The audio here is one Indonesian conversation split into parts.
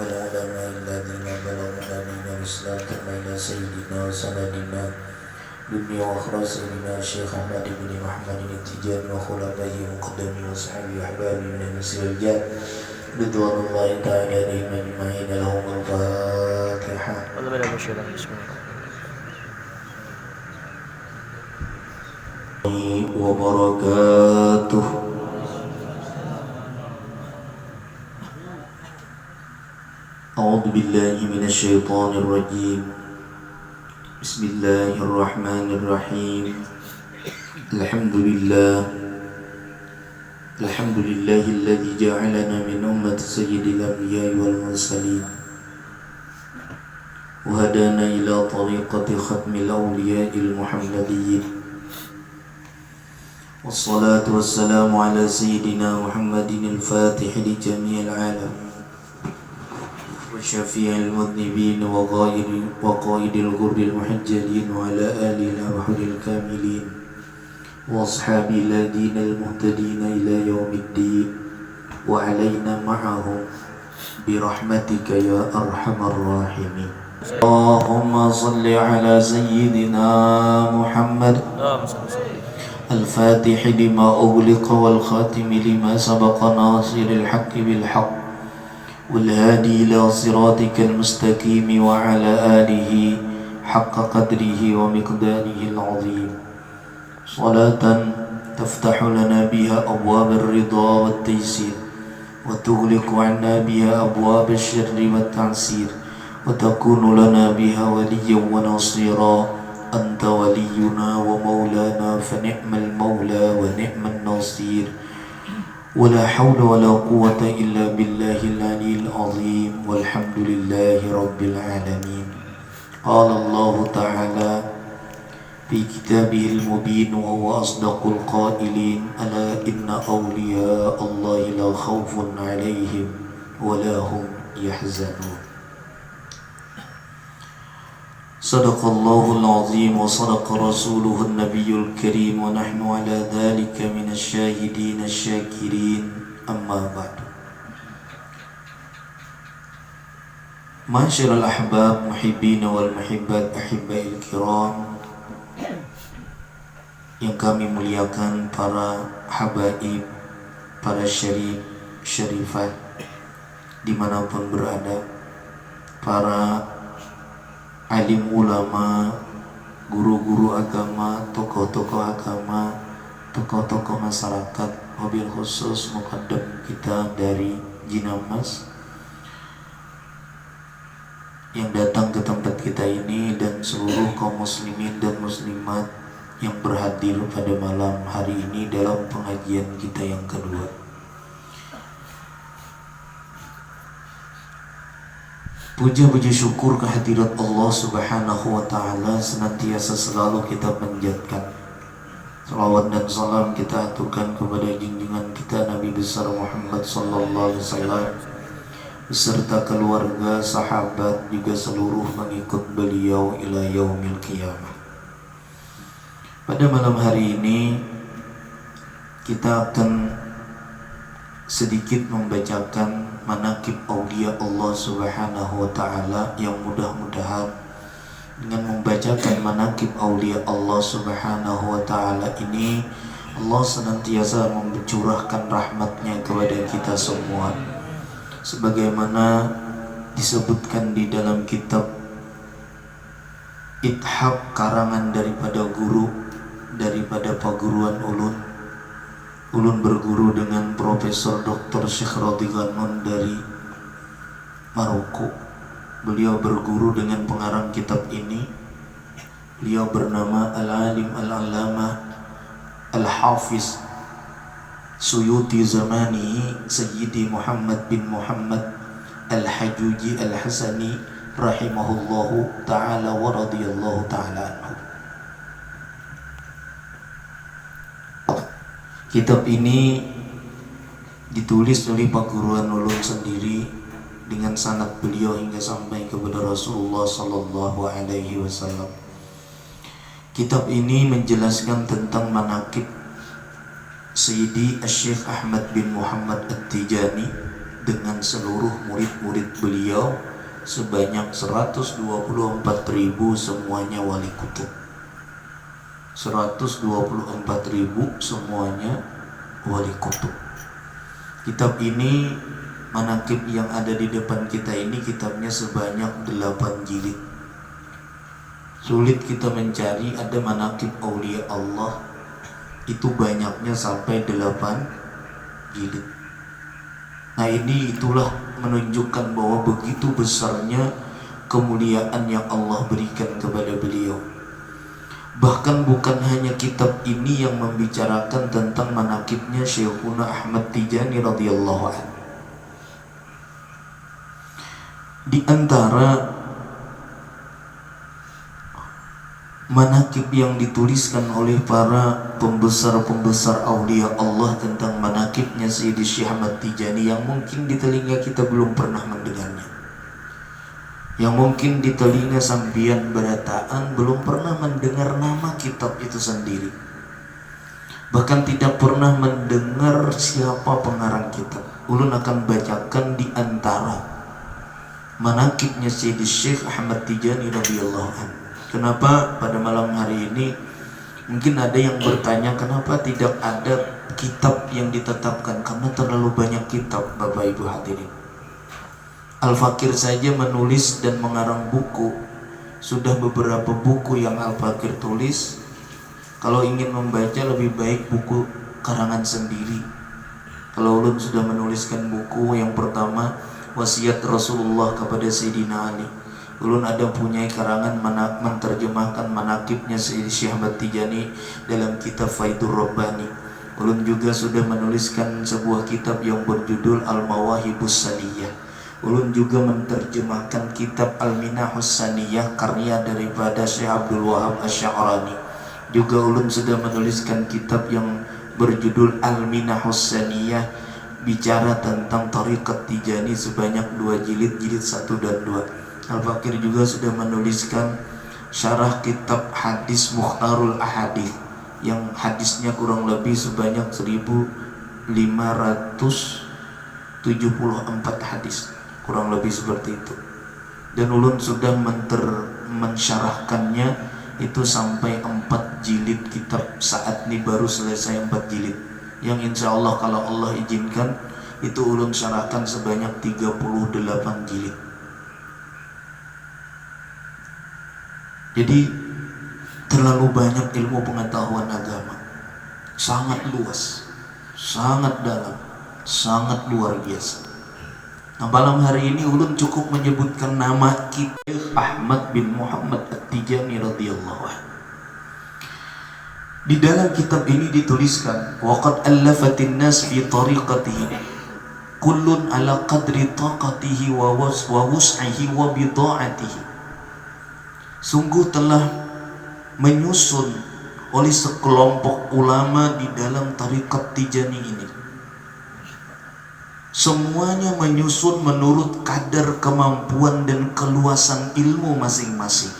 العلماء الذين بلغنا من الإسلام ثم إلى سيدنا وسندنا دنيا وأخرى سيدنا الشيخ أحمد بن محمد التجاني وخلفائه ومقدمه وصحبه وأحبابه من المسير الرجال رضوان الله تعالى عليهم أجمعين. لهم الفاتحة. وبركاته. أعوذ بالله من الشيطان الرجيم. بسم الله الرحمن الرحيم. الحمد لله الذي جعلنا من أمة سيد الأنبياء والمرسلين وهدانا إلى طريقة ختم الأولياء المحمديين، والصلاة والسلام على سيدنا محمد الفاتح لجميع العالم وشفيع المذنبين وقائد الغر المحجلين وعلى آله الأوحد الكاملين وأصحاب الذين المهتدين إلى يوم الدين وعلينا معهم برحمتك يا أرحم الراحمين. اللهم صل على سيدنا محمد الفاتح لما أغلق والخاتم لما سبق ناصر الحق بالحق والهادي إلى صراطك المستقيم وعلى آله حق قدره ومقداره العظيم، صلاة تفتح لنا بها أبواب الرضا والتيسير وتغلق عنا بها أبواب الشر والتعسير وتكون لنا بها وليا ونصيرا. أنت ولينا ومولانا فنعم المولى ونعم النصير، ولا حول ولا قوة إلا بالله العلي العظيم، والحمد لله رب العالمين. قال الله تعالى في كتابه المبين وهو أصدق القائلين: ألا إن أولياء الله لا خوف عليهم ولا هم يحزنون. صدق الله العظيم وصدق رسوله النبي الكريم، ونحن على ذلك من الشاهدين الشاكرين. أما بعد، معاشر الأحباب محبين والمحبات أحبائي الكرام yang kami muliakan, para habaib, para syarif, syarifat dimanapun berada, para alim ulama, guru-guru agama, tokoh-tokoh agama, tokoh-tokoh masyarakat, wabil khusus muqaddam kita dari Jinamas yang datang ke tempat kita ini, dan seluruh kaum muslimin dan muslimat yang berhadir pada malam hari ini dalam pengajian kita yang kedua. Puja-puji syukur kehadirat Allah Subhanahu wa Ta'ala senantiasa selalu kita panjatkan. Salawat dan salam kita aturkan kepada junjungan kita Nabi besar Muhammad sallallahu alaihi wasallam beserta keluarga, sahabat, juga seluruh pengikut beliau ila yaumil qiyamah. Pada malam hari ini kita akan sedikit membacakan manaqib aulia Allah Subhanahu wa Ta'ala, yang mudah-mudahan dengan membacakan manaqib aulia Allah Subhanahu wa Ta'ala ini Allah senantiasa mencurahkan rahmatnya kepada kita semua, sebagaimana disebutkan di dalam kitab Ithab, karangan daripada guru daripada perguruan ulun. Ulun berguru dengan Profesor Dr. Syekh Radi Ghanun dari Maroko. Beliau berguru dengan pengarang kitab ini. Beliau bernama Al-Alim Al-Allamah Al-Hafiz Suyuti Zamanihi Sayyidi Muhammad bin Muhammad Al-Hajuji Al-Hasani rahimahullahu ta'ala wa radiyallahu ta'ala anhu. Kitab ini ditulis oleh Pak Guruan Ulun sendiri dengan sanad beliau hingga sampai kepada Rasulullah sallallahu alaihi wasallam. Kitab ini menjelaskan tentang manaqib Sayyidi Syekh Ahmad bin Muhammad At-Tijani dengan seluruh murid-murid beliau sebanyak 124.000 semuanya wali kutub. 124.000 semuanya wali kutub. Kitab ini, manakib yang ada di depan kita ini, kitabnya sebanyak 8 jilid. Sulit kita mencari ada manakib aulia Allah itu banyaknya sampai 8 jilid. Nah ini itulah menunjukkan bahwa begitu besarnya kemuliaan yang Allah berikan kepada beliau. Bahkan bukan hanya kitab ini yang membicarakan tentang manakibnya Syekhuna Ahmad Tijani radhiyallahu anhu. Di antara manakib yang dituliskan oleh para pembesar-pembesar aulia Allah tentang manakibnya Sayyidi Syekh Ahmad Tijani yang mungkin di telinga kita belum pernah mendengarnya, yang mungkin di telinga sambian berataan belum pernah mendengar nama kitab itu sendiri, bahkan tidak pernah mendengar siapa pengarang kitab. Ulun akan bacakan di antara manakibnya Sayyidi Syekh Ahmad Tijani radhiyallahu anhu. Kenapa pada malam hari ini mungkin ada yang bertanya kenapa tidak ada kitab yang ditetapkan? Karena terlalu banyak kitab, Bapak Ibu hadirin. Al-Fakir saja menulis dan mengarang buku, sudah beberapa buku yang Al-Fakir tulis. Kalau ingin membaca lebih baik buku karangan sendiri. Kalau ulun sudah menuliskan buku yang pertama, wasiat Rasulullah kepada Sayyidina Ali. Ulun ada punya karangan menerjemahkan manakibnya Sayyidi Syekh Ahmad Tijani dalam kitab Faidur Rabbani. Ulun juga sudah menuliskan sebuah kitab yang berjudul Al-Mawahibus Saniyah. Ulun juga menerjemahkan kitab Al-Minahus Saniyah karya daripada Syekh Abdul Wahab Asy-Sya'rani. Juga ulun sudah menuliskan kitab yang berjudul Al-Minahus Saniyah, bicara tentang Thariqat Tijani sebanyak 2 jilid, jilid 1 dan 2. Al-Fakir juga sudah menuliskan syarah kitab hadis Mukhtarul Ahadith yang hadisnya kurang lebih sebanyak 1574 hadis, kurang lebih seperti itu. Dan ulun sudah mensyarahkannya itu sampai 4 jilid kitab. Saat ini baru selesai 4 jilid, yang insya Allah kalau Allah izinkan itu ulun syarahkan sebanyak 38 jilid. Jadi terlalu banyak ilmu pengetahuan agama, sangat luas, sangat dalam, sangat luar biasa. Nah malam hari ini ulun cukup menyebutkan nama kita Ahmad bin Muhammad At-Tijani radhiyallahu anhu. Di dalam kitab ini dituliskan waqad allafatin nas fi tariqatihi kullun ala qadri taqatihi wa wus'ihi wa bida'atihi. Sungguh telah menyusun oleh sekelompok ulama di dalam Thariqat Tijani ini. Semuanya menyusun menurut kadar kemampuan dan keluasan ilmu masing-masing.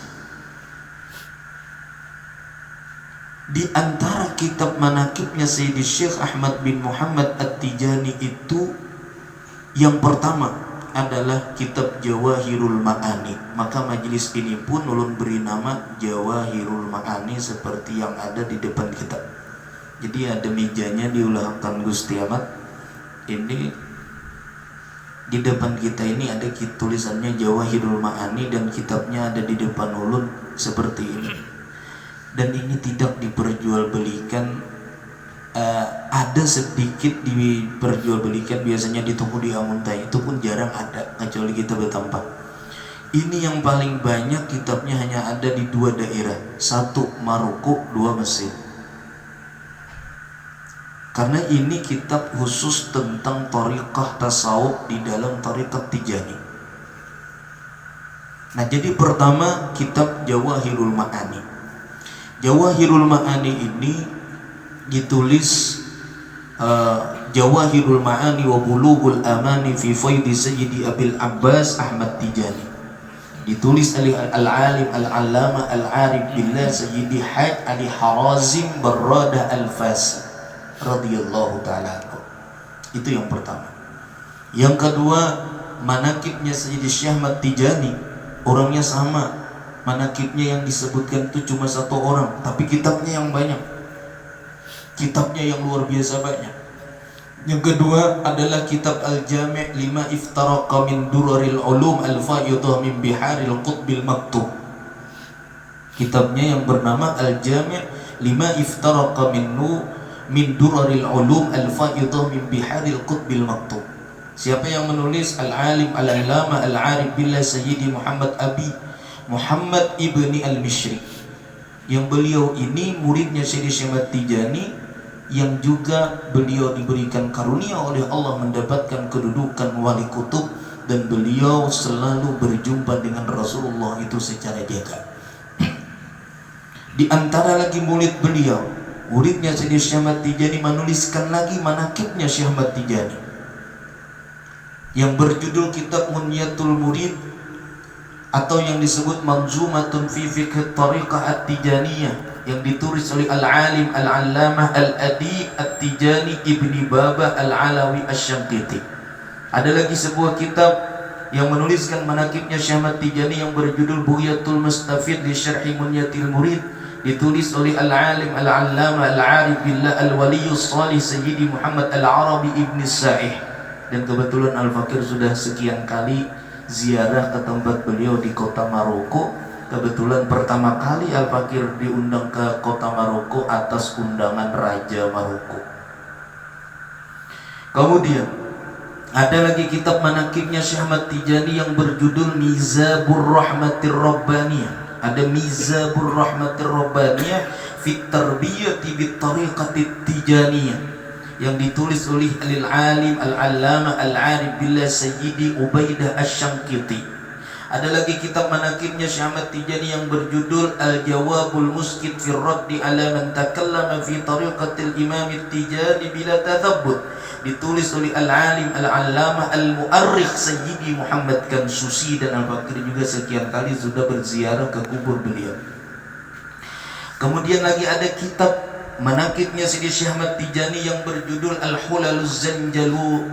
Di antara kitab manakibnya Sayyidi Syekh Ahmad bin Muhammad At-Tijani itu yang pertama adalah kitab Jawahirul Ma'ani. Maka majelis ini pun ulun beri nama Jawahirul Ma'ani seperti yang ada di depan kitab. Jadi ada mejanya diulahkan Gusti Ahmad. Ini di depan kita ini ada tulisannya Jawahirul Ma'ani dan kitabnya ada di depan ulun seperti ini. Dan ini tidak diperjualbelikan. Ada sedikit diperjualbelikan biasanya di toko di Amuntai, itu pun jarang ada kecuali kita bertempat. Ini yang paling banyak kitabnya hanya ada di 2 daerah, 1 Maroko, 2 Mesir. Karena ini kitab khusus tentang thariqah tasawuf di dalam thariqat Tijani. Nah jadi pertama kitab Jawahirul Ma'ani. Jawahirul Ma'ani ini ditulis Jawahirul Ma'ani wa Bulughul Amani fi Faidi Sayyidi Abil Abbas Ahmad Tijani. Ditulis oleh Al-Alim Al-Allama Al-Arif Billah Sayyidi Haj Ali Harazim Barradah Al-Fas radhiyallahu ta'ala. Itu yang pertama. Yang kedua, manakibnya Sayyidi Syekh Ahmad Tijani, orangnya sama. Manakibnya yang disebutkan itu cuma satu orang, tapi kitabnya yang banyak. Kitabnya yang luar biasa banyak. Yang kedua adalah kitab Al-Jami' lima iftaraqa min duraril ulum al-faidah min biharil qutbil maktub. Kitabnya yang bernama Al-Jami' lima iftaraqa min duraril ulum al-faidah min biharil qutbil maktub. Siapa yang menulis? Al-Alim Al-Allama Al-Arif Billah Sayyidi Muhammad Abi Muhammad Ibni Al-Mishri, yang beliau ini muridnya Sayyidi Syekh Ahmad Tijani, yang juga beliau diberikan karunia oleh Allah mendapatkan kedudukan wali kutub, dan beliau selalu berjumpa dengan Rasulullah itu secara jaga. Di antara lagi murid beliau, muridnya Sayyidi Syekh Ahmad Tijani menuliskan lagi manakibnya Syekh Ahmad Tijani, yang berjudul kitab Munyatul Murid, atau yang disebut Manzumatun fi Fiqh Tariqah At-Tijaniyah, yang ditulis oleh Al-Alim Al-Allamah Al-Adib At-Tijani Ibni Babah Al-Alawi Asy-Syanqiti. Ada lagi sebuah kitab yang menuliskan manakibnya Syekh Ahmad Tijani yang berjudul Bughyatul Mustafid li Syarhi Munyatil Murid, ditulis oleh Al-Alim Al-Allamah Al-Arif Billah Al-Waliyus Salih Sayyidi Muhammad Al-Arabi Ibni Sa'ih. Dan kebetulan Al-Fakir sudah sekian kali ziarah ke tempat beliau di kota Maroko. Kebetulan pertama kali Al-Fakir diundang ke kota Maroko atas undangan Raja Maroko. Kemudian ada lagi kitab manakibnya Syekh Ahmad Tijani yang berjudul Mizabur Rahmatir Rabbaniyah. Ada Mizabur Rahmatir Rabbaniyah fit Tarbiyati bit Tariqatit Tijaniyah, yang ditulis oleh Al-Alim Al-Allamah Al-Arif Billah Sayyidi Ubaidah Asy-Syanqiti. Ada lagi kitab manakibnya Syekh Ahmad Tijani yang berjudul Al-Jawabul Muskit fi Raddi ala man takallama fi tariqatil Imam Tijani bila tathabbut, ditulis oleh Al-Alim Al-Allamah Al-Mu'arrikh Sayyidi Muhammad Kansusi. Dan Al-Fakir juga sekian kali sudah berziarah ke kubur beliau. Kemudian lagi ada kitab manakibnya Sayyidi Syekh Ahmad Tijani yang berjudul Al-Hulaluz Zanjaluriyah,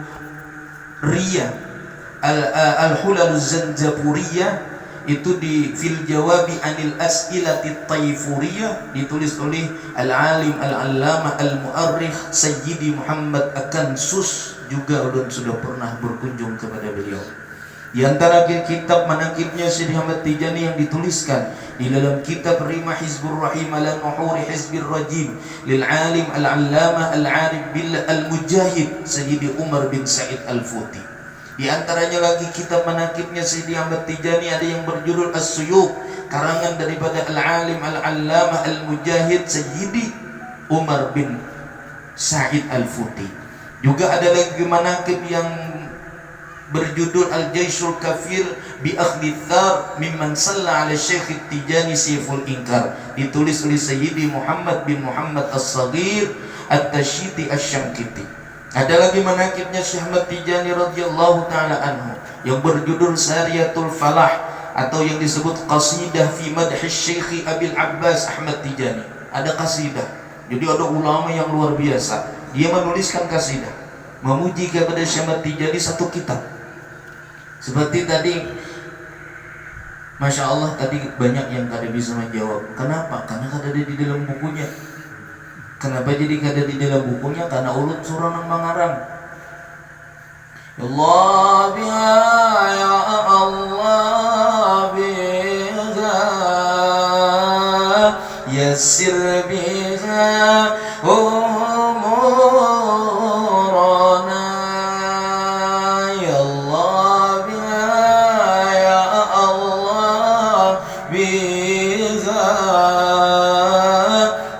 Al-Hulaluz Zanjaburiyah, itu di fil jawabi anil as'ilati taifuriyah, ditulis oleh Al-Alim Al-Allamah Al-Mu'arrikh Sayyidi Muhammad Akansus, juga ulun sudah pernah berkunjung kepada beliau. Di antara kitab manakibnya Syekh Ahmad Tijani yang dituliskan di dalam kitab Rimah Hizbur Rahim ala Nuhuri Hizbir Rajim lil Alim Al-Allamah Al-Arif Billah Al-Mujahid Sayyidi Umar bin Sa'id Al-Futi. Di antaranya lagi kitab manakibnya Syekh Ahmad Tijani ada yang berjudul As-Suyuq, karangan daripada Al-Alim Al-Allamah Al-Mujahid Sayyidi Umar bin Sa'id Al-Futi. Juga ada lagi manakib yang berjudul Al-Jaisul Kafir bi Akhdi Thar mimman salla ala Syekh Tijani Siful Inkar, ditulis oleh Sayyidi Muhammad bin Muhammad As-Saghir At-Tashiti Asy-Syanqiti. Ada lagi manakibnya Syekh Ahmad Tijani radhiyallahu taala anhu yang berjudul Sariyatul Falah, atau yang disebut Qasidah fi Madhi Syekh Abil Abbas Ahmad Tijani. Ada qasidah. Jadi ada ulama yang luar biasa, dia menuliskan qasidah memuji kepada Syekh Ahmad Tijani satu kitab. Seperti tadi, Masya Allah, tadi banyak yang kada bisa menjawab. Kenapa? Karena kada ada di dalam bukunya. Kenapa jadi kada di dalam bukunya? Karena ulut surah nang mangarang. Ya Allah biha, ya Allah biha, yassir biha umurana. Ya Allah biha, ya Allah biha,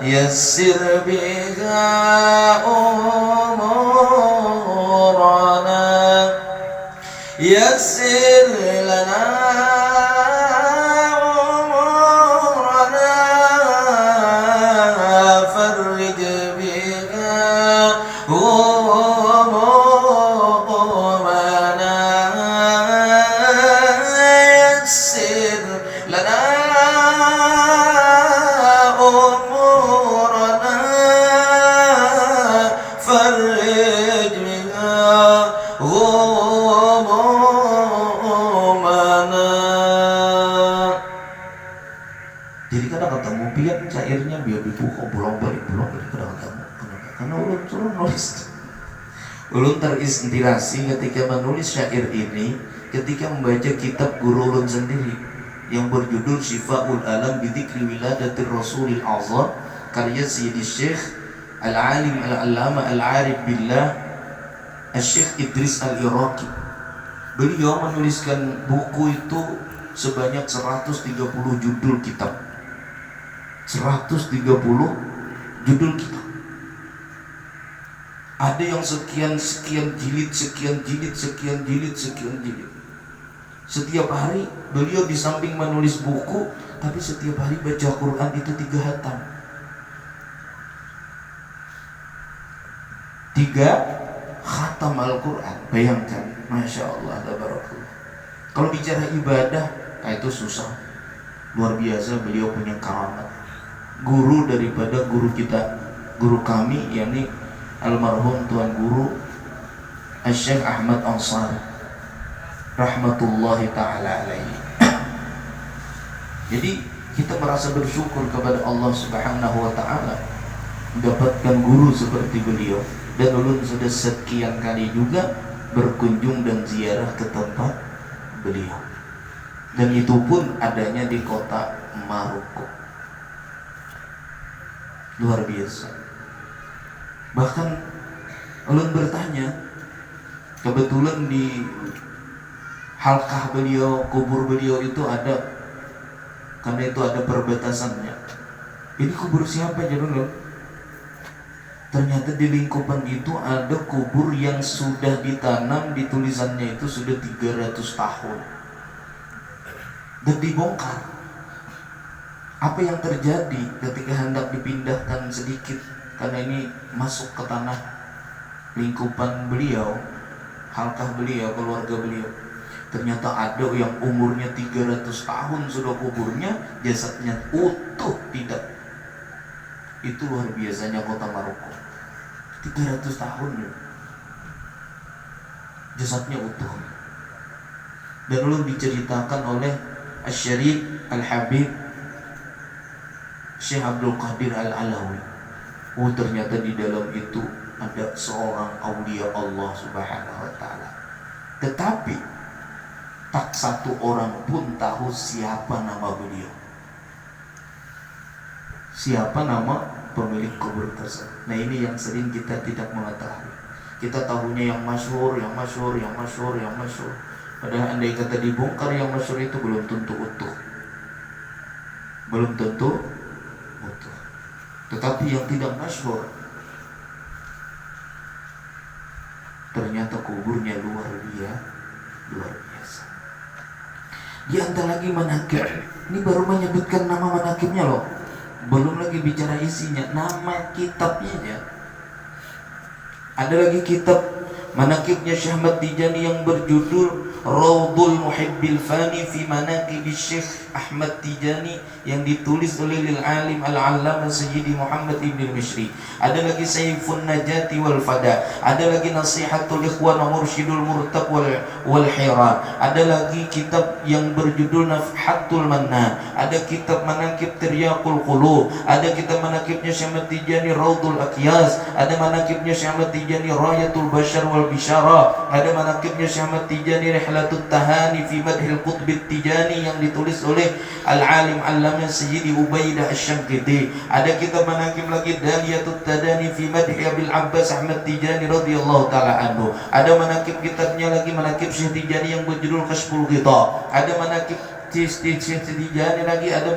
yassir biha umurana, yassir lana umurana Jadi kadang ketemu pian cairnya biar dibuka bolong balik kadang ketemu. Karena ulun nulis. Ulun terinspirasi ketika menulis syair ini ketika membaca kitab guru ulun sendiri yang berjudul Syifaul Alam Bidzikri Wiladatir Rasulil Azhar karya Sayyidi Syekh Al-Alim Al-Allama Al-Arif Billah Syekh Idris Al-Iraqi. Beliau menuliskan buku itu sebanyak 130 judul kitab. 130 judul kitab. Ada yang sekian jilid. Setiap hari beliau di samping menulis buku, tapi setiap hari baca Quran itu 3 khatam. 3 khatam Al-Quran. Bayangkan, Masya Allah, tabarakallah. Kalau bicara ibadah, itu susah. Luar biasa beliau punya karamat. Guru daripada guru kita, guru kami, yakni almarhum Tuan Guru Syekh Ahmad Ansari rahmatullahi ta'ala alaihi. Jadi kita merasa bersyukur kepada Allah subhanahu wa ta'ala mendapatkan guru seperti beliau. Dan ulun sudah sekian kali juga berkunjung dan ziarah ke tempat beliau, dan itu pun adanya di kota Maroko. Luar biasa. Bahkan ulun bertanya, kebetulan di halkah beliau, kubur beliau itu ada, karena itu ada perbatasannya. Ini kubur siapa jadul? Ternyata di lingkupan itu ada kubur yang sudah ditanam, di tulisannya itu sudah 300 tahun dan dibongkar. Apa yang terjadi ketika hendak dipindahkan sedikit, karena ini masuk ke tanah lingkupan beliau, halkah beliau, keluarga beliau. Ternyata ada yang umurnya 300 tahun sudah kuburnya, jasadnya utuh tidak. Itu luar biasanya kota Maroko. 300 tahun ya, jasadnya utuh. Dan lalu diceritakan oleh Asy-Syarif Al-Habib Syekh Abdul Qadir Al-Alawi. Ternyata di dalam itu ada seorang aulia Allah subhanahu wa ta'ala. Tetapi tak satu orang pun tahu siapa nama beliau, siapa nama pemilik kubur tersebut. Nah ini yang sering kita tidak mengetahui. Kita tahunya yang masyhur. Padahal andai kata dibongkar yang masyhur itu belum tentu utuh. Tetapi yang tidak masyhur, ternyata kuburnya luar biasa. Di antara lagi manakib, ini baru menyebutkan nama manakibnya loh, belum lagi bicara isinya, nama kitabnya aja. Ada lagi kitab manakibnya Syekh Ahmad Tijani yang berjudul Raudhul Muhibbil Fani fi Manaqib Syekh Ahmad Tijani, yang ditulis oleh Lil Alim Al-Allamah Sayyidi Muhammad Ibn Mishri. Ada lagi Saifun Najati wal Fada. Ada lagi Nasihatul Ikhwan wa Mursyidul Murtab wal Hiran. Ada lagi kitab yang berjudul Nafhatul Manna. Ada kitab Manaqib Tiryaqul Qulub. Ada kitab manakibnya Syekh Ahmad Tijani Raudhul Aqyas. Ada manakibnya Syekh Ahmad Tijani Rayatul Bashar wal Bishara. Ada manakibnya Syekh Ahmad Tijani Rihlatul Tahani fi Madhil Qutbit Tijani yang ditulis oleh Al-Alim Allamah Sayyidi Ubaidah Asy-Syanqiti. Ada kitab manakib lagi Daliyatut Tadani fi Madhi Abil Abbas Ahmad Tijani radhiyallahu taala anhu. Ada manakib kitabnya lagi manakib Syekh Tijani yang berjudul Kashful Ghita. Ada manakib Syekh Tijani lagi, ada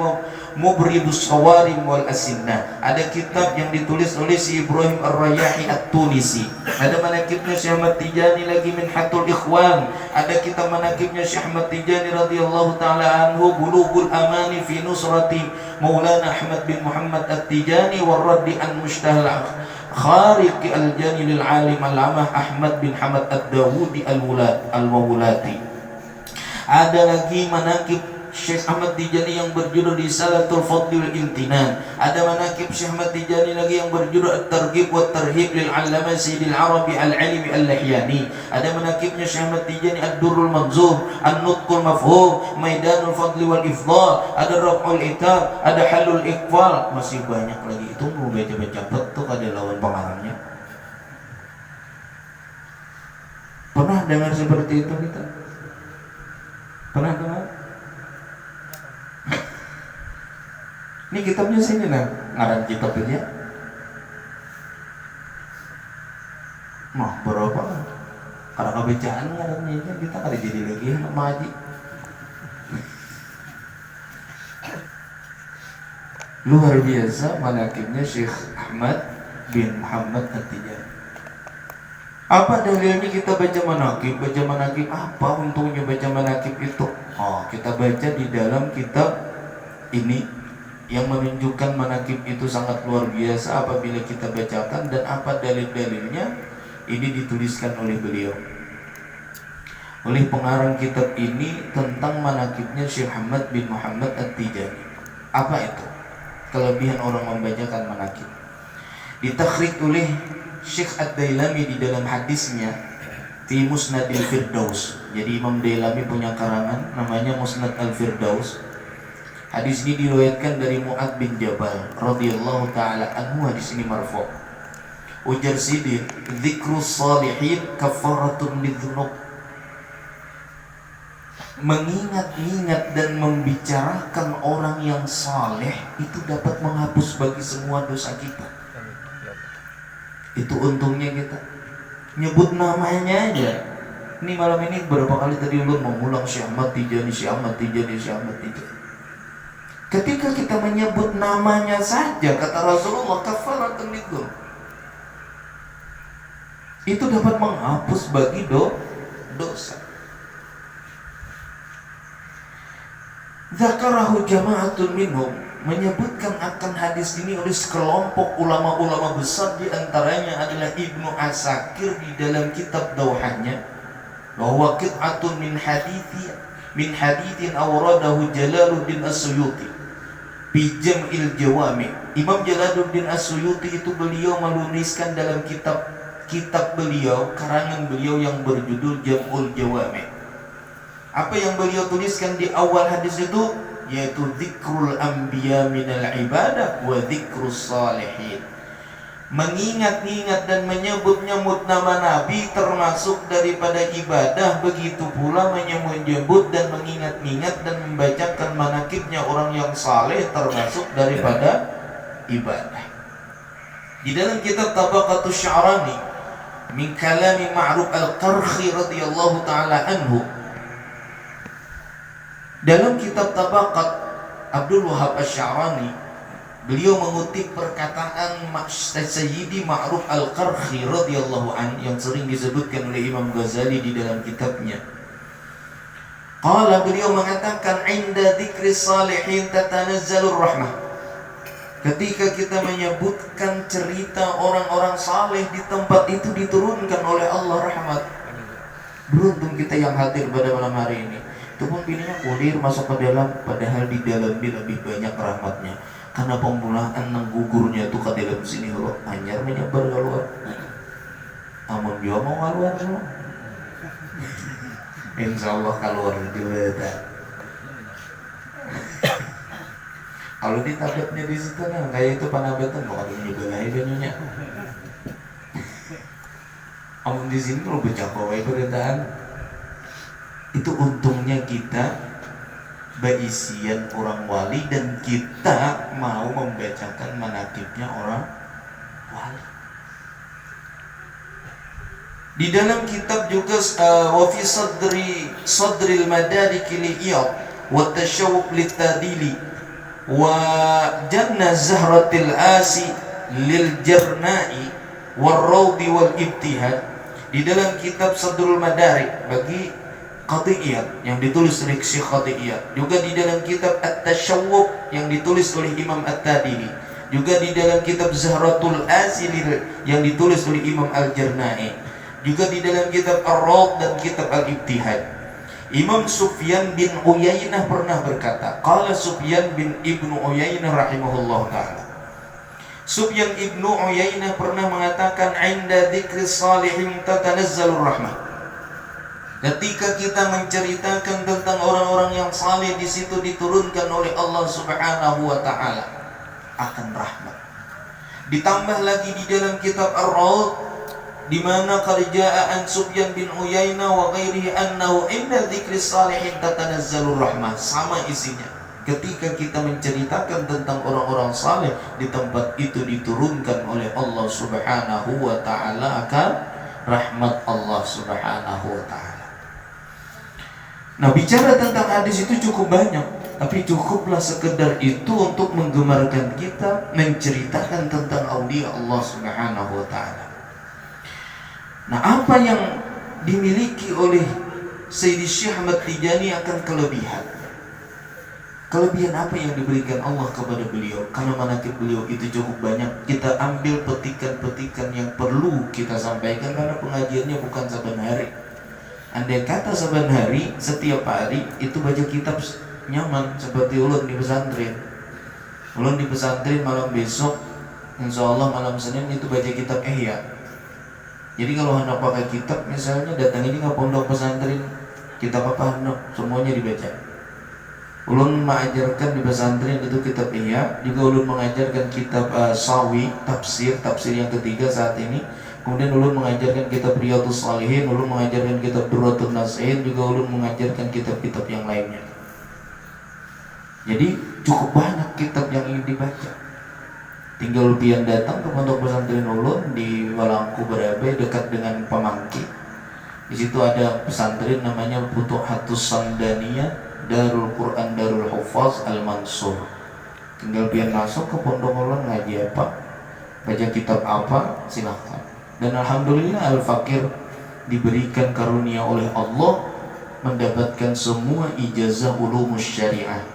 Mubridus Sawarim wal Asinnah. Ada kitab yang ditulis oleh si Ibrahim Ar-Rayahi At-Tunisi. Ada manakibnya Syekh Ahmad Tijani lagi Minhatul Ikhwan. Ada kitab manakibnya Syekh Ahmad Tijani radhiyallahu taala anhu Bulughul Amani fi Nusrati Maulana Ahmad bin Muhammad At-Tijani wa Raddi an Mushtahal Khariq Al-Jani lil Alim Al-Amah Ahmad bin Hamad Ad-Dawudi Al-Mawlati. Ada lagi manakib Syekh Ahmad Tijani yang berjudul Risalatul Fadli wal Imtinan. Ada manaqib Syekh Ahmad Tijani lagi yang berjudul At-Targhib wa Tarhib lil 'Allamah Sayyidil Arabi Al-'Alimi Al-Lahyani. Ada manaqibnya Syekh Ahmad Tijani Ad-Durrul Manzum, An-Nutqul Mafhum, Maidanul Fadli wal Ifdal, ada Raf'ul Itab, ada Halul Iqbal, masih banyak lagi. Itu mau baca-baca betul ada lawan pengarangnya. Pernah dengar seperti itu kita? Pernah dengar? Ini kitabnya sini nah, ngarang kitabnya. Nah, berapa? Karena kebacaan ngarangnya kita kali jadi lagi sama Haji. Luar biasa manaqibnya Syekh Ahmad bin Muhammad At-Tijani. Apa dalilnya kita baca manaqib? Baca manaqib apa untungnya baca manaqib itu? Oh, kita baca di dalam kitab ini yang menunjukkan manaqib itu sangat luar biasa apabila kita bacakan. Dan apa dalil-dalilnya? Ini dituliskan oleh beliau, oleh pengarang kitab ini tentang manaqibnya Syekh Ahmad bin Muhammad At-Tijani. Apa itu? Kelebihan orang membacakan manaqib. Ditakhrij oleh Syekh Ad-Dailami di dalam hadisnya Fi Musnadil Firdaus. Jadi Imam Dailami punya karangan namanya Musnad Al-Firdaus. Hadis ini diriwayatkan dari Mu'ad bin Jabal radhiyallahu taala anhu. Hadis ini marfu'. Ujar Sidin, dzikrus salihin kafaratun lidzunub. Mengingat-ingat dan membicarakan orang yang saleh itu dapat menghapus bagi semua dosa kita. Itu untungnya kita nyebut namanya aja. Ini malam ini berapa kali tadi ulun mengulang Syekh Ahmad Tijani, Syekh Ahmad Tijani, Syekh Ahmad Tijani. Ketika kita menyebut namanya saja, kata Rasulullah, kafaratun lidzunub, itu dapat menghapus bagi dosa. Zakarahu jama'atun minhum, menyebutkan akan hadis ini oleh sekelompok ulama-ulama besar, di antaranya adalah Ibnu Asakir di dalam kitab Dawhahnya, bahwa qit'atun min hadithin awradahu Jalaluddin As-Suyuti fi Jam'il Jawami. Imam Jalaluddin As-Suyuti itu beliau menuliskan dalam kitab beliau, karangan beliau yang berjudul Jam'ul Jawami. Apa yang beliau tuliskan di awal hadis itu? Yaitu dzikrul anbiya minal ibadah wa dzikrus salihin. Mengingat-ingat dan menyebut-nyebut nama Nabi termasuk daripada ibadah. Begitu pula menyebut dan mengingat-ingat dan membacakan manaqibnya orang yang saleh termasuk daripada ibadah. Di dalam kitab Tabaqatus Sya'rani min kalami Ma'ruf Al-Qarhi radhiyallahu taala anhu, dalam kitab Tabaqat Abdul Wahab Asy-Sya'rani, beliau mengutip perkataan Sayyidi Ma'ruf Al-Qarhi radhiyallahu an yang sering disebutkan oleh Imam Ghazali di dalam kitabnya. Qala, beliau mengatakan, inda dzikri salihin tatanazzalur rahmah. Ketika kita menyebutkan cerita orang-orang saleh, di tempat itu diturunkan oleh Allah rahmat. Beruntung kita yang hadir pada malam hari ini. Itu pun pilihnya kulir masuk ke dalam, padahal di dalam lebih banyak rahmatnya. Karena pemulaan nang gugurnya itu ke dalam sini loh, hanyar menyebar keluar. Amun juga mau keluar loh. Insya Allah keluar juga. Kalau ditabetnya di situ nah, kayak itu panabetan kok ada juga lain banyunya. Amun di sini lo bercakap wae beritaan. Itu untungnya kita baisian orang wali dan kita mau membacakan manaqibnya orang wali. Di dalam kitab juga wa fi sadril madarik li iyad wa tashawuq litadili wa janna zahratil asi lil jarna'i war rawdi wal ibtihad. Di dalam kitab Sadrul Madarik bagi Qatiyat yang ditulis oleh Syekh Qatiyat, juga di dalam kitab At-Tashawwuq yang ditulis oleh Imam At-Tadili, juga di dalam kitab Zahratul Asil yang ditulis oleh Imam Al-Jarna'i, juga di dalam kitab Ar-Rawd dan kitab Al-Ibtihad. Imam Sufyan bin Uyainah pernah berkata, qala Sufyan bin Ibnu Uyainah rahimahullah ta'ala, Sufyan ibnu Uyainah pernah mengatakan, inda dzikri salihin tatanazzalur rahmah. Ketika kita menceritakan tentang orang-orang yang saleh, di situ diturunkan oleh Allah Subhanahu wa taala akan rahmat. Ditambah lagi di dalam kitab Ar-Raud, di mana kerjaan Sufyan bin Uyainah wa ghairihi annahu inda dzikri salihin tatanazzalur rahmah, sama isinya. Ketika kita menceritakan tentang orang-orang saleh, di tempat itu diturunkan oleh Allah Subhanahu wa taala akan rahmat Allah Subhanahu wa taala. Nah, bicara tentang hadis itu cukup banyak, tapi cukuplah sekedar itu untuk menggemarkan kita menceritakan tentang aulia Allah Subhanahu wa taala. Nah, apa yang dimiliki oleh Sayyidi Syekh Ahmad Tijani akan kelebihan. Kelebihan apa yang diberikan Allah kepada beliau? Karena manaqib beliau itu cukup banyak. Kita ambil petikan-petikan yang perlu kita sampaikan, karena pengajiannya bukan saban hari. Andai kata saban hari, setiap hari itu baca kitab nyaman, seperti ulun di pesantren. Ulun di pesantren malam besok, insya Allah malam Senin itu baca kitab Ihya. Jadi kalau hendak pakai kitab, misalnya datang ini ke pondok pesantren, kitab apa hendak, semuanya dibaca. Ulun mengajarkan di pesantren itu kitab Ihya, juga ulun mengajarkan kitab Sawi, tafsir yang ketiga saat ini. Kemudian ulun mengajarkan kitab Riyadhus Shalihin, ulun mengajarkan kitab Durratun Nasihin, juga ulun mengajarkan kitab-kitab yang lainnya. Jadi cukup banyak kitab yang ingin dibaca. Tinggal pian datang ke pondok pesantren ulun di Walangku Barabai, dekat dengan Pamangki. Di situ ada pesantren namanya Futuhatus Samdaniyah Darul Quran Darul Hufaz Al-Mansur. Tinggal pian masuk ke pondok ulun, ngaji apa, baca kitab apa, silahkan. Dan alhamdulillah Al-Fakir diberikan karunia oleh Allah mendapatkan semua ijazah ulumus syariah,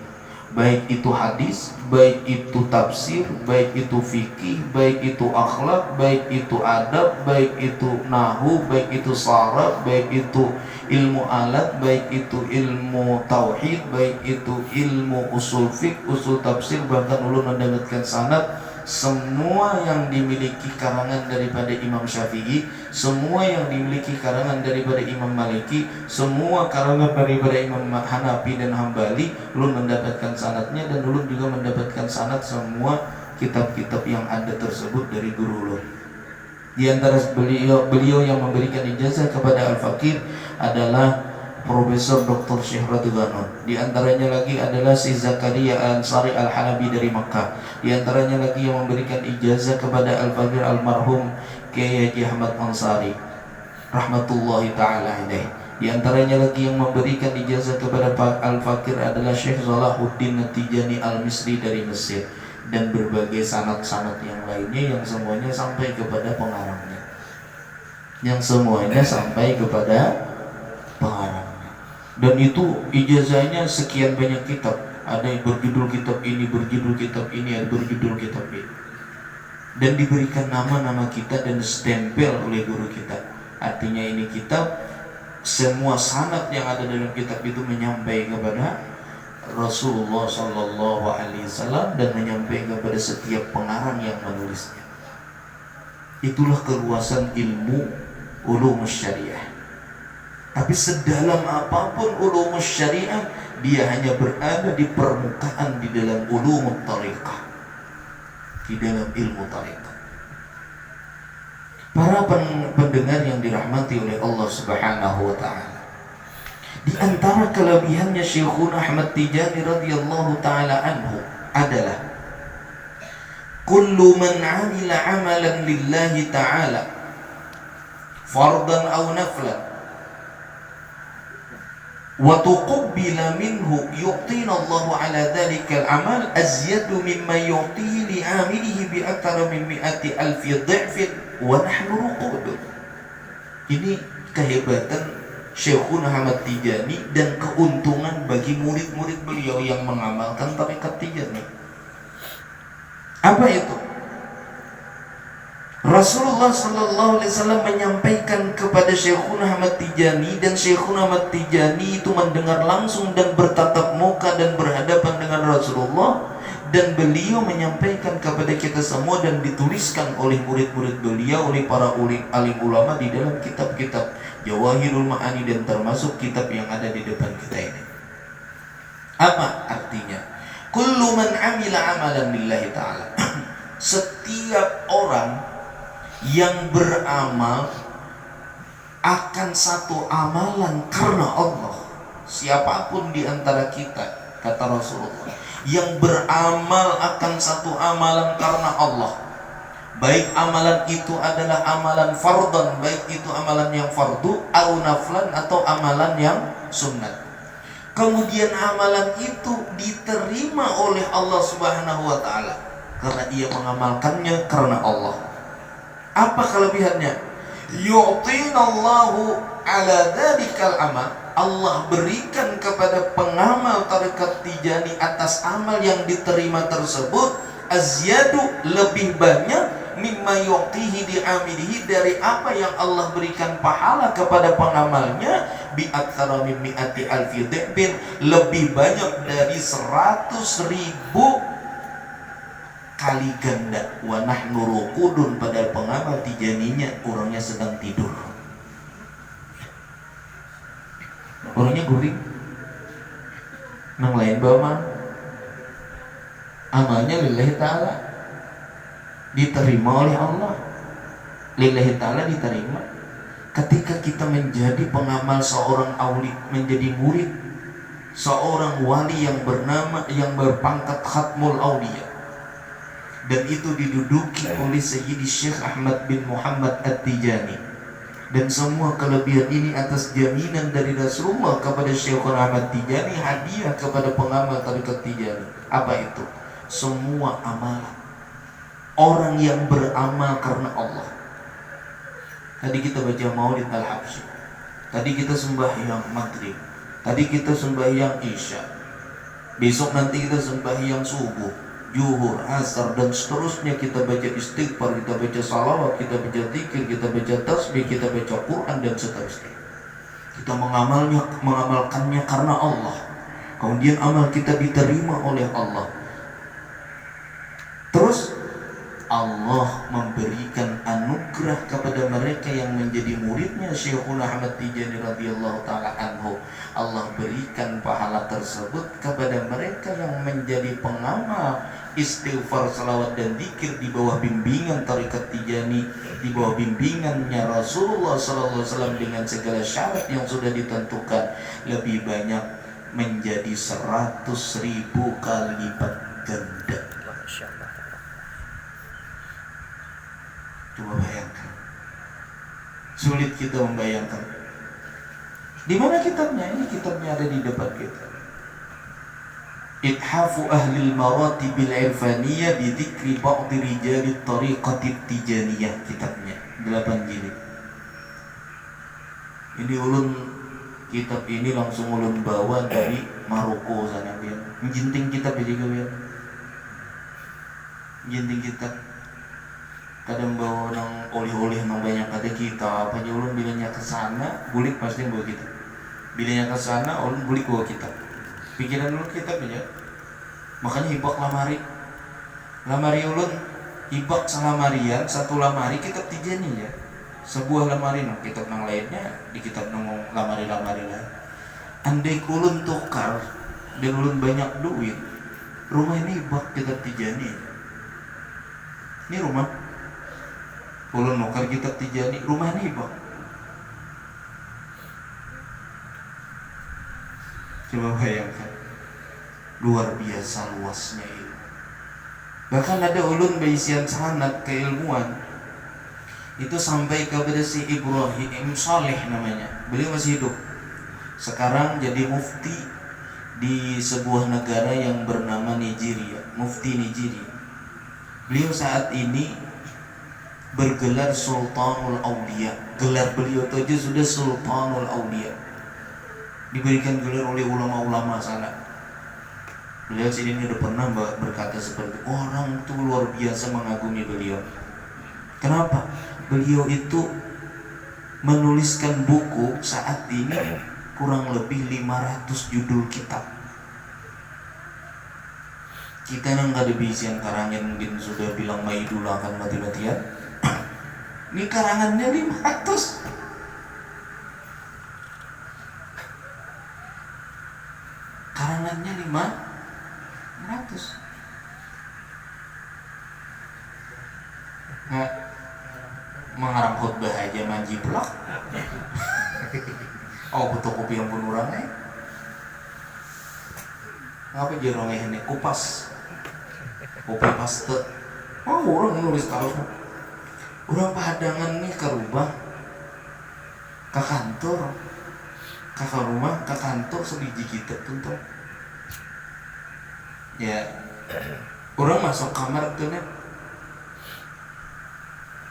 baik itu hadis, baik itu tafsir, baik itu fikih, baik itu akhlak, baik itu adab, baik itu nahwu, baik itu saraf, baik itu ilmu alat, baik itu ilmu tauhid, baik itu ilmu usul fiqh, usul tafsir, bahkan ulun mendapatkan sanad. Semua yang dimiliki karangan daripada Imam Syafi'i, semua yang dimiliki karangan daripada Imam Maliki, semua karangan daripada Imam Hanafi dan Hambali, ulun mendapatkan sanadnya, dan ulun juga mendapatkan sanad semua kitab-kitab yang ada tersebut dari guru ulun. Di antara beliau yang memberikan ijazah kepada Al-Fakir adalah Profesor Dr. Syekh Radwanun. Di antaranya lagi adalah si Zakaria Ansari Al-Halabi dari Makkah. Di antaranya lagi yang memberikan ijazah kepada Al-Fakir almarhum Kiai Haji Ahmad Ansari rahmatullahi taala alaih. Di antaranya lagi yang memberikan ijazah kepada Al-Fakir adalah Syekh Salahuddin Tijani Al-Misri dari Mesir, dan berbagai sanad-sanad yang lainnya yang semuanya sampai kepada pengarangnya. Dan itu ijazahnya sekian banyak kitab. Ada yang berjudul kitab ini, berjudul kitab ini, ada berjudul kitab ini. Dan diberikan nama-nama kita dan stempel oleh guru kita. Artinya ini kitab, semua sanad yang ada dalam kitab itu menyampaikan kepada Rasulullah Sallallahu Alaihi Wasallam dan menyampaikan kepada setiap pengarang yang menulisnya. Itulah keluasan ilmu ulumus syariah. Tapi sedalam apapun ulumus syariah, dia hanya berada di permukaan di dalam ulumut tariqah, di dalam ilmu tariqah. Para pendengar yang dirahmati oleh Allah Subhanahu wa taala, di antara kelebihannya Syekhuna Ahmad Tijani radhiyallahu taala anhu adalah kullu man 'amila 'amalan lillahi ta'ala fardan aw naflan wa tuqabbila minhu yu'tina Allahu ala dhalika al-amal azyadu mimma yu'tihi li'amilihi bi akthar min 100,000 dha'fin wa nahnu ruqud. Ini kehebatan Syekhuna Ahmad Tijani dan keuntungan bagi murid-murid beliau yang mengamalkan tarekat Tijani. Apa itu? Rasulullah Sallallahu Alaihi Wasallam menyampaikan kepada Syekhuna Ahmad Tijani, dan Syekhuna Ahmad Tijani itu mendengar langsung dan bertatap muka dan berhadapan dengan Rasulullah, dan beliau menyampaikan kepada kita semua dan dituliskan oleh murid-murid beliau, oleh para alim ulama di dalam kitab-kitab Jawahirul Ma'ani dan termasuk kitab yang ada di depan kita ini. Apa artinya? Kullu man amila amalan lillahi ta'ala. Setiap orang yang beramal akan satu amalan karena Allah, siapapun di antara kita, kata Rasulullah, yang beramal akan satu amalan karena Allah, baik amalan itu adalah amalan fardhan, baik itu amalan yang fardu, au naflan, atau amalan yang sunnat, kemudian amalan itu diterima oleh Allah Subhanahu wa taala karena ia mengamalkannya karena Allah. Apa kelebihannya? Yu'tinallahu ala dzalikal amal. Allah berikan kepada pengamal tarekat Tijani atas amal yang diterima tersebut azyadu, lebih banyak, mimma yu'tihi di'amilihi, dari apa yang Allah berikan pahala kepada pengamalnya, bi aktsara min mi'ati alfi dhibin, lebih banyak dari 100.000 kali ganda. Wa nahnu ruqudun, padahal pengamal Tijaninya orangnya sedang tidur, orangnya guring, nang lain bawa amalnya lillahi ta'ala, diterima oleh Allah, lillahi ta'ala diterima. Ketika kita menjadi pengamal seorang auli, menjadi murid seorang wali yang berpangkat khatmul auliya, dan itu diduduki oleh Sayyidi Syekh Ahmad bin Muhammad At-Tijani, dan semua kelebihan ini atas jaminan dari Rasulullah kepada Syekh Ahmad Tijani, hadiah kepada pengamal tarekat Tijani. Apa itu? Semua amalan orang yang beramal karena Allah. Tadi kita baca Maulid Al-Habsyi, tadi kita sembahyang maghrib, tadi kita sembahyang isya, besok nanti kita sembahyang subuh, zuhur, asar, dan seterusnya. Kita baca istighfar, kita baca salawat, kita baca zikir, kita baca tasbih, kita baca Quran, dan seterusnya. Kita mengamalkannya karena Allah, kemudian amal kita diterima oleh Allah. Terus Allah memberikan anugerah kepada mereka yang menjadi muridnya Syekhuna Ahmad Tijani radhiyallahu ta'ala anhu. Allah berikan pahala tersebut kepada mereka yang menjadi pengamal istighfar, salawat, dan zikir di bawah bimbingan tarekat Tijani, di bawah bimbingannya Rasulullah sallallahu alaihi wasallam, dengan segala syarat yang sudah ditentukan, lebih banyak, menjadi 100.000 kali lipat ganda. Coba bayangkan, sulit kita membayangkan. Di mana kitabnya? Ini kitabnya ada di depan kita. Ithafu ahlil maratibil irfaniyah bi dzikri ba'd rijalit tariqatit tijaniyah, kitabnya 8 jilid. Ini ulun, kitab ini langsung ulun bawa dari Maroko sana, biar menjinting kitab juga, biar menjinting kitab. Kadang bawa nang oleh-oleh nang banyak ada kita, apa aja ulun bilangnya ke sana, bulik pasti bawa kita. Bilangnya ke sana, ulun bulik bawa kita. Pikiran ulun kitab aja. Makanya hibak lamari ulun, hibak salamarian, satu lamari kitab Tijani ya. Sebuah lamari nang kitab nang lainnya, di kitab nang lamari lain. Andai ulun tukar dan ulun banyak duit, rumah ini hibak kitab Tijani. Ini rumah ulun nukar kitab Tijani, rumah ini bang. Coba bayangkan, luar biasa luasnya ilmu. Bahkan ada ulun berisian sanad keilmuan itu sampai kepada si Ibrahim Saleh namanya. Beliau masih hidup, sekarang jadi mufti di sebuah negara yang bernama Nigeria, mufti Nigeria. Beliau saat ini bergelar Sultanul Aulia. Gelar beliau itu aja sudah Sultanul Aulia, diberikan gelar oleh ulama-ulama sana. Beliau sini udah pernah berkata seperti orang itu luar biasa mengagumi beliau. Kenapa? Beliau itu menuliskan buku saat ini kurang lebih 500 judul kitab. Kita nang ada bisian karangan mungkin sudah bilang Maidul akan mati-matian. Ini karangannya 500. Karangannya 500. Nah, mengarang khutbah aja manjiplak. Oh, butuh kopi yang pun orang ngapa jarang ini kupas kopi paste. Oh, orang nulis kalau orang padangan nih ke rumah, ke kantor, ke rumah, ke kantor sebiji kita tuh. Ya, orang masuk kamar tuh nih.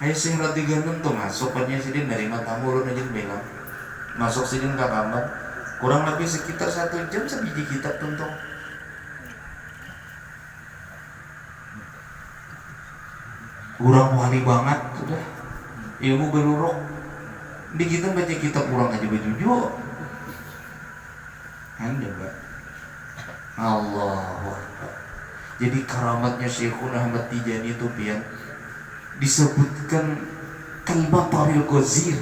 Ayo sih rati ganteng tuh masuk pada sini nerima tamu urun aja bilang masuk sini ke kamar kurang lebih sekitar 1 jam sebiji kitab tuntung. Kurang wali banget sudah ilmu beluruk di kita baca kitab kurang aja bejujo anda mbak Allah. Jadi karamatnya Syekhuna Ahmad Tijani itu pian disebutkan kalmataril ghazir.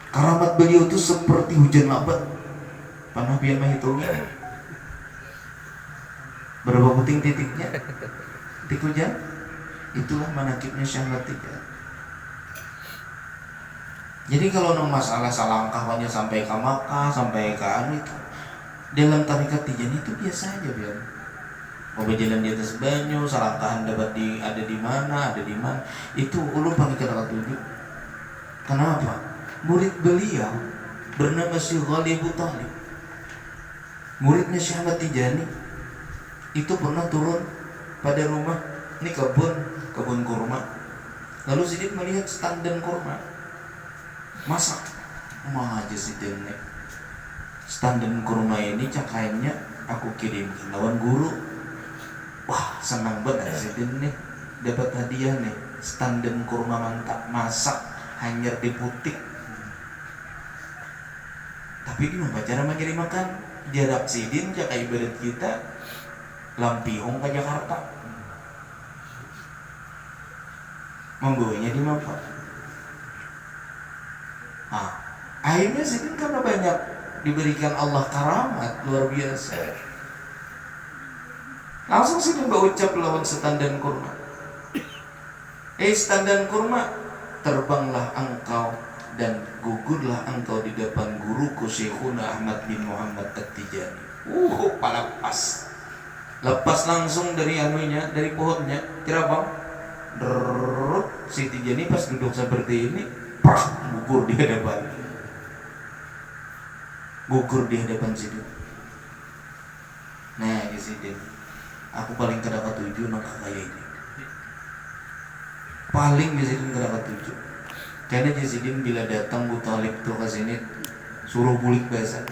Karamat beliau itu seperti hujan lebat. Panah pian mah hitungnya berapa puting titiknya titik hujan. Itulah manakibnya Syekh Ahmad Tijani. Jadi kalau nong masalah salangkahnya sampai ke Makkah sampai ke anu itu dalam tarikat Tijani itu biasa aja biar mau berjalan di atas banyu, salangkahan dapat ada di mana, itu ulun pakai kata tujuh. Kenapa? Murid beliau bernama Syekh Ghalib Talib, muridnya Syekh Ahmad Tijani, itu pernah turun pada rumah, ini kebun kurma. Lalu Sidin melihat standan kurma, masak, mah aja Sidin nih. Standan kurma ini cakainya aku kirimkan lawan guru. Wah senang banget Sidin nih dapat hadiah nih standan kurma mantap masak hanyar di putik. Tapi gimana cara mengirim makan jarak Sidin jaka ibadat kita Lampihong ke Jakarta membawanya di mana? Akhirnya Sidin karena banyak diberikan Allah karamat luar biasa. Langsung sih mbak ucap lawan standan kurma. Standan kurma, terbanglah engkau dan gugurlah engkau di depan guruku Syekhuna Ahmad bin Muhammad At-Tijani. Palapas. Lepas langsung dari anunya, dari pohonnya. Kira bang, si Tijani pas duduk seperti ini, gugur di hadapan. Gugur di hadapan Sidin. Nah, di Sidin. Aku paling kedapat 7 nang kayak ini. Paling Jasidin kedapat 7. Karena Jasidin bila datang Bu Talib tuh ke sini suruh bulik biasa.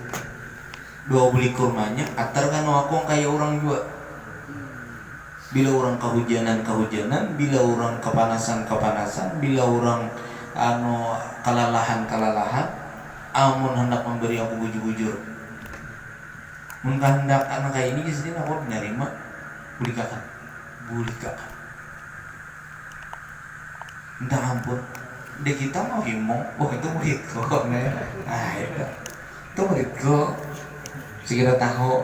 2 bulik kurmanya, atar kan aku kayak orang juga. Bila orang kehujanan, bila orang kepanasan, bila orang kelalahan, amun hendak memberi aku bujur-bujur. Mun hendak anak kayak ini Jasidin aku nyarima bulikakan. Entah ampun, dek kita mau himong, itu muridku, itu muridku, sekira tahu,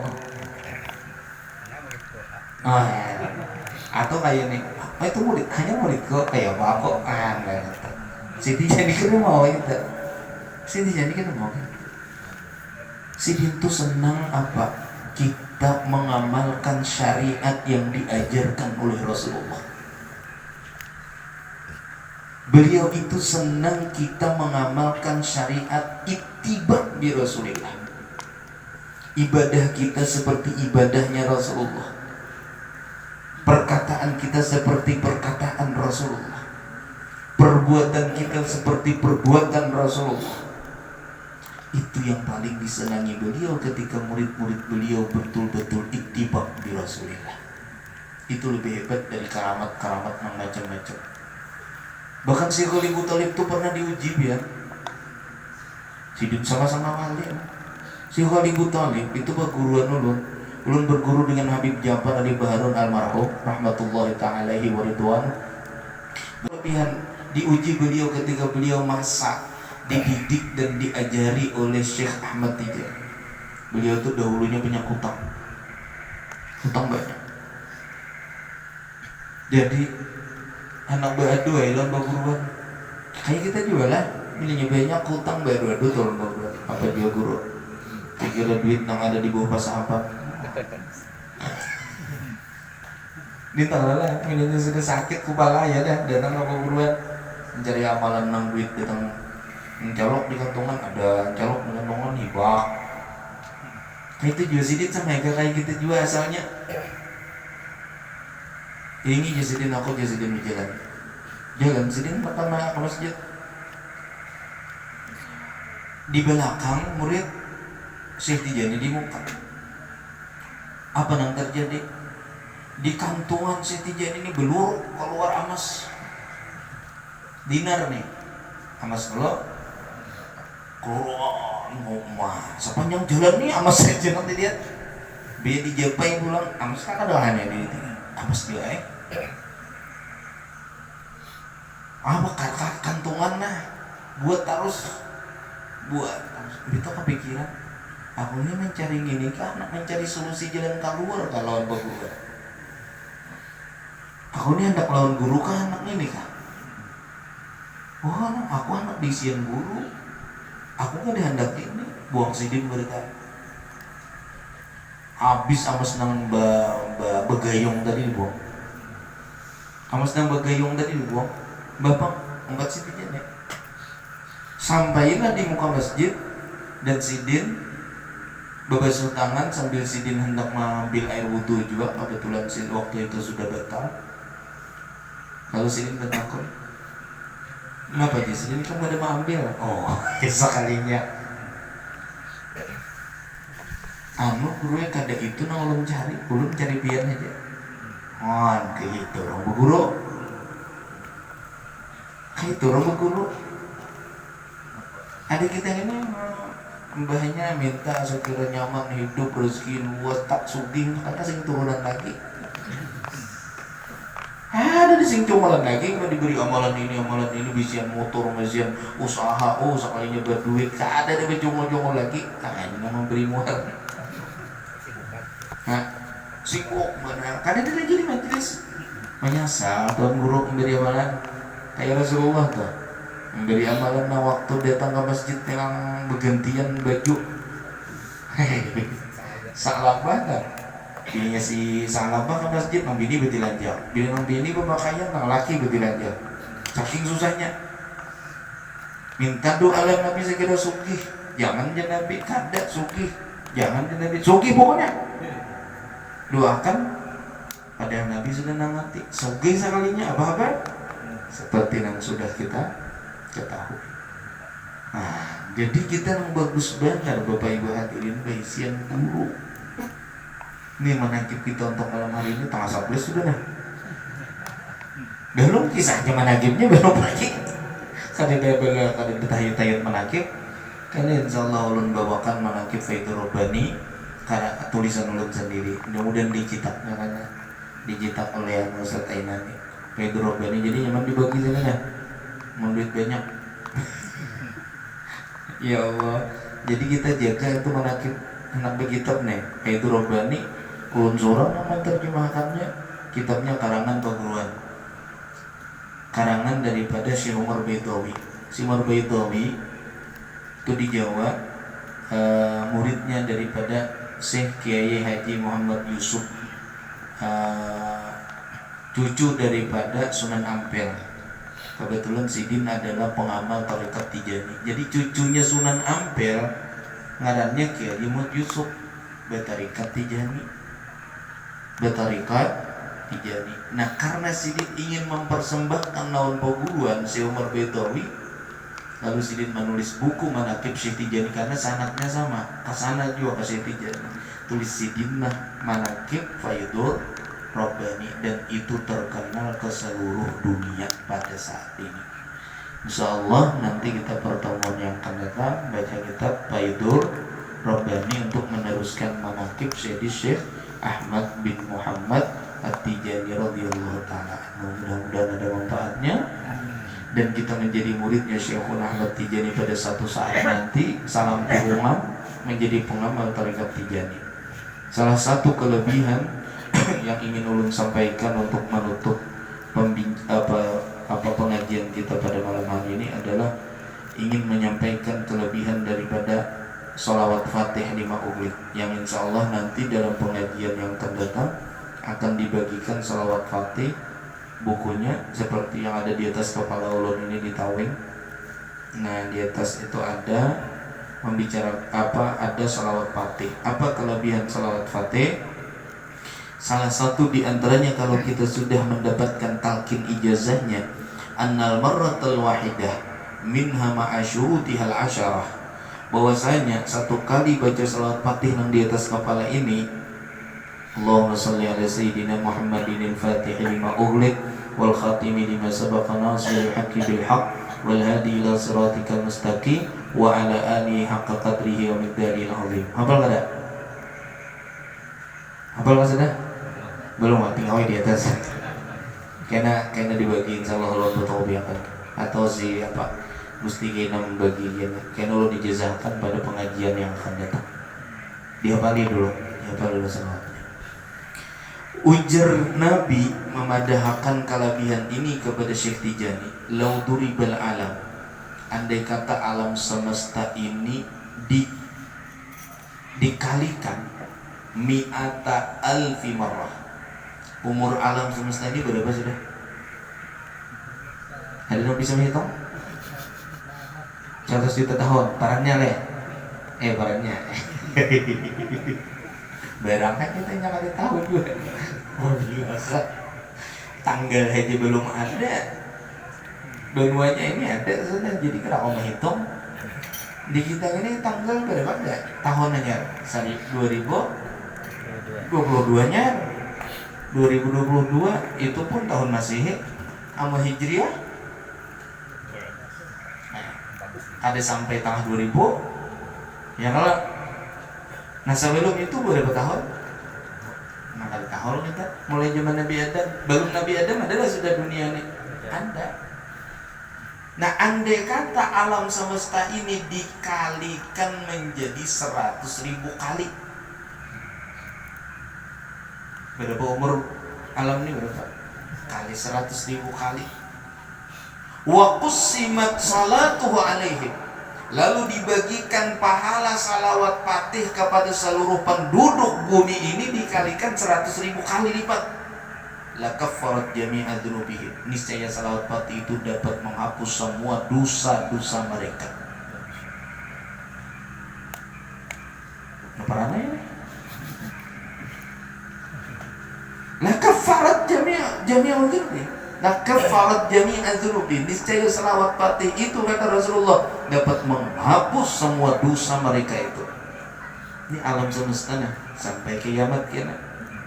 atau kayak nih, itu hanya muridku, kayak apa kok, Siti jadi kan mau itu, Siti jadi kan mau, Siti itu senang apa? Kita mengamalkan syariat yang diajarkan oleh Rasulullah. Beliau itu senang kita mengamalkan syariat ittiba bi Rasulillah. Ibadah kita seperti ibadahnya Rasulullah. Perkataan kita seperti perkataan Rasulullah. Perbuatan kita seperti perbuatan Rasulullah. Itu yang paling disenangi beliau ketika murid-murid beliau betul-betul ittiba bi Rasulillah. Itu lebih hebat dari karamat-karamat yang macam-macam. Bahkan Syekh Ali Abu Thalib itu pernah diuji ya. Sidin sama-sama alim. Syekh Ali Abu Thalib itu berguruan ulun berguru dengan Habib Ja'far Ali Baharun almarhum rahmatullahi ta'ala alaihi wa ridwan. Kelebihan diuji beliau ketika beliau masa dididik dan diajari oleh Syekh Ahmad Tijani. Beliau itu dahulunya punya hutang banyak. Jadi anak berdua ilang berguruan kayak kita juga lah, milihnya banyak hutang berdua turun berguruan. Apa dia guru? Kira duit yang ada di bawah pas apa? Ini lah, milihnya sudah sakit kepala ya dah, datang ke berguruan mencari amalan nang duit, datang mencolok di kantongan, ada colok di kantongan hibah. Itu juga sidit sama kayak kita juga asalnya. Ini jasidin aku jasidin di jalan sidin pertama ke masjid. Di belakang murid Syekh Tijani di muka. Apa yang terjadi? Di kantongan Syekh Tijani ini belur keluar amas dinar nih, amas keluar sepanjang jalan nih amas saja nanti dia biar dijapai pulang amas kan ada hanya di amas dia apa kantongan nah buat itu kepikiran aku ini mencari gini kan mencari solusi jalan keluar kalau anak guru aku ini hendak lawan guru kan anak ini kan aku anak disian guru aku kan dihendak ini buang sidin berita habis amas nang begayung tadi dibuang amas nang begayung tadi dibuang bapak angkat sidin ya sampailah di muka masjid dan sidin berbasuh tangan sambil sidin hendak mengambil air wudhu juga. Kebetulan sidin waktu itu sudah batal. Lalu sidin bertakut, kenapa sih sidin kan ada mengambil? Sekalinya gurunya kada itu nang ulun cari pian aja. Kayak itu orang berguru. Adik kita ini mbahnya minta sekira nyaman hidup rezeki luas tak sugih karena sing turunan lagi. Ada di sing turunan lagi udah diberi amalan ini bisian motor, bisian usaha, sekalinya berduit, ada deh jongol lagi, kayaknya memberi muar. Sibuk benar. Kadang dia lagi di majelis menyasal Tuhan guru memberi amalan kayak Rasulullah tuh memberi amalan waktu datang ke masjid yang bergantian baju salabah kan pilihnya si salabah ke masjid membini betilanja bila membini pemakaian nang laki betilanja saking susahnya minta doa alam Nabi sekira sugih jangan Nabi kada sugih jangan Nabi sugih pokoknya doakan padahal Nabi sudah nangati sugih sekalinya apa seperti yang sudah kita ketahui. Jadi kita yang bagus banget Bapak Ibu hadirin baisian guru. Ini manakib kita untuk malam hari ini tanggal 11 sudah nah. Belum kisahnya manakibnya belum lagi. Kada ditayut-tayut manakib. Karena insyaallah ulun bawakan manakib Faidur Rabbani karena tulisan ulun sendiri. Mudah-mudahan dicetak oleh Ustaz Ainani. Faidur Rabbani jadi nyaman dibagi sana nah. Mau duit banyak. Ya Allah. Jadi kita jaga itu manakib anak kitab nih. Faidur Rabbani ulun surah nama terjemahkannya kitabnya karangan perguruan. Karangan daripada Syekh Umar Baitawi. Syekh Umar Baitawi itu di Jawa muridnya daripada Syekh Kiai Haji Muhammad Yusuf, cucu daripada Sunan Ampel. Kebetulan Sidin adalah pengamal tarekat Tijani. Jadi cucunya Sunan Ampel ngarannya Kiai Muhammad Yusuf bertarekat Tijani. Nah karena Sidin ingin mempersembahkan naon perguruan Syekh Umar Baitawi, lalu Sidin menulis buku manakib Syekh Tijani karena sanadnya sama, kasana juga ke Syekh Tijani. Tulis Sidin manakib Faidur Rabbani dan itu terkenal ke seluruh dunia pada saat ini. Insyaallah nanti kita pertemuan yang akan datang baca kitab Faidul Rabbani untuk meneruskan manaqib Syekh Ahmad bin Muhammad At-Tijani radhiyallahu taala. Mudah-mudahan ada manfaatnya dan kita menjadi muridnya Syekhul Ahmad Tijani pada satu saat nanti. Salam kurungan menjadi pengamal tarekat Tijani. Salah satu kelebihan yang ingin ulun sampaikan untuk menutup pengajian kita pada malam hari ini adalah ingin menyampaikan kelebihan daripada sholawat fatih 5 uglid yang insya Allah nanti dalam pengajian yang akan datang akan dibagikan sholawat fatih bukunya seperti yang ada di atas kepala ulun ini di tawing. Nah di atas itu ada ada sholawat fatih. Apa kelebihan sholawat fatih? Salah satu di antaranya kalau kita sudah mendapatkan talqin ijazahnya, annal marratal wahidah minha ma'a syurutihal asyarah, bahwasanya satu kali baca sholawat fatih yang di atas kepala ini, Allahumma shalli ala sayyidina Muhammadin al-fatih lima ughliq wal khatimi lima sabaqa nasiril haqqi bil haqq wal hadi ila siratikal mustaqim wa ala alihi haqqa qadrihi wa miqdarihil azim. Hafal enggak ada? Hafal enggak sudah? Belum, tinggal di atas. Karena dibagi insyaallah Allah bertaufiqan atau si Gusti kena membagikan. Karena Allah dijazahkan pada pengajian yang akan datang. Dihafali dulu salawatnya. Ujar Nabi memadahkan kelebihan ini kepada Syekh Tijani. Lau duribal alam, andai kata alam semesta ini dikalikan mi'ata alfi marrah. Umur alam semesta ini berapa sudah? Ada yang bisa menghitung? 100 juta tahun, parannya parannya barangnya kita nyakali tahun juga. Biasa tanggal aja belum ada, benuanya ini ada sudah, jadi kenapa menghitung? Di kita ini tanggal berapa enggak? Tahunnya 2022 nya 2022 itu pun tahun Masehi sama Hijriah ada sampai tahun 2000 ya kalau. Nah sebelum itu berapa tahun? Maka tahun kita mulai zaman Nabi Adam. Belum Nabi Adam adalah sudah dunia ini ada. Nah andai kata alam semesta ini dikalikan menjadi 100.000 kali, berapa umur alam ini berapa? Kali 100.000 kali. Wa qussimat salatuhu alaihim, lalu dibagikan pahala salawat fatih kepada seluruh penduduk bumi ini dikalikan 100.000 kali lipat. La kaffarat jami'a dzunubihim, niscaya salawat fatih itu dapat menghapus semua dosa-dosa mereka. Apa ini? La kaffarat jami'a dzunubihim, la kaffarat jami'a dzunubihim, niscaya salawat fatih itu kata Rasulullah dapat menghapus semua dosa mereka itu. Ini alam semesta sampai kiamat kena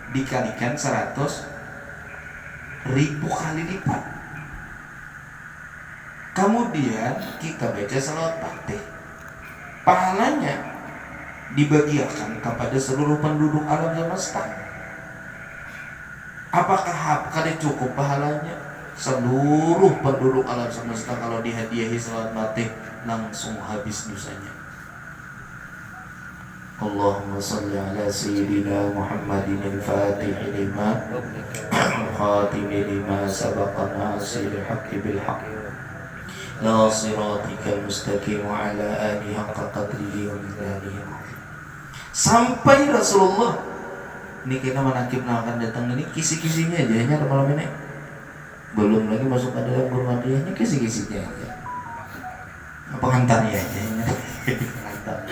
dikalikan 100.000 kali lipat. Kemudian kita baca salawat fatih, pahalanya dibagikan kepada seluruh penduduk alam semesta. Apakah cukup pahalanya? Seluruh penduduk alam semesta kalau dihadiahi salawat fatih langsung habis dosanya. Allahumma salli ala sayyidina Muhammadin al-fatih lima khatimi lima sabaqa nasiril haqqi bil haqq la siratikal mustaqim wa ala alihi haqqa qadrihi wa miqdarihi. Sampai Rasulullah ini kita manaqib akan datang ini kisi-kisinya aja hanya malam ini. Belum lagi masuk ke dalam Muhammadiyahnya, kisi-kisinya aja. Pengantarnya aja. Pengantar.